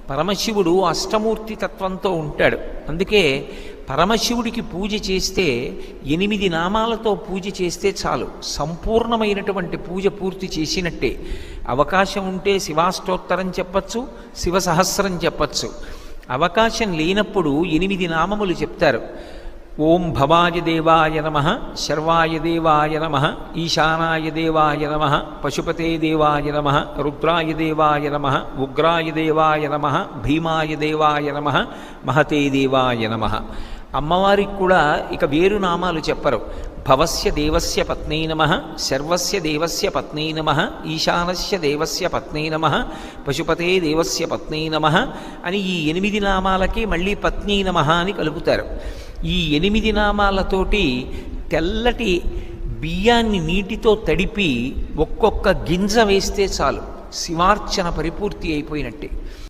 పరమశివుడు అష్టమూర్తి తత్వంతో ఉంటాడు. అందుకే పరమశివుడికి పూజ చేస్తే 8 నామాలతో పూజ చేస్తే చాలు, సంపూర్ణమైనటువంటి పూజ పూర్తి చేసినట్టే. అవకాశం ఉంటే శివాష్టోత్తరం చెప్పచ్చు, శివ సహస్రం చెప్పచ్చు. అవకాశం లేనప్పుడు 8 నామములు చెప్తారు. ఓం భవాయ దేవాయ నమః, శర్వాయ దేవాయ నమః, ఈశానాయ దేవాయ నమః, పశుపతే దేవాయ నమః, రుద్రాయ దేవాయ నమః, ఉగ్రాయ దేవాయ నమః, భీమాయ దేవాయ నమః, మహతే దేవాయ నమః. అమ్మవారికి కూడా ఇక వేరు నామాలు చెప్పరు. భవస్య దేవస్య పత్నీ నమః, శర్వస్య దేవస్య పత్నీ నమః, ఈశానస్య దేవస్య పత్నీ నమః, పశుపతే దేవస్య పత్నీ నమః అని ఈ 8 నామాలకి మళ్ళీ పత్నీ నమః అని కలుపుతారు. ఈ 8 నామాలతోటి తెల్లటి బియ్యాన్ని నీటితో తడిపి ఒక్కొక్క గింజ వేస్తే చాలు, శివార్చన పరిపూర్తి అయిపోయినట్టే.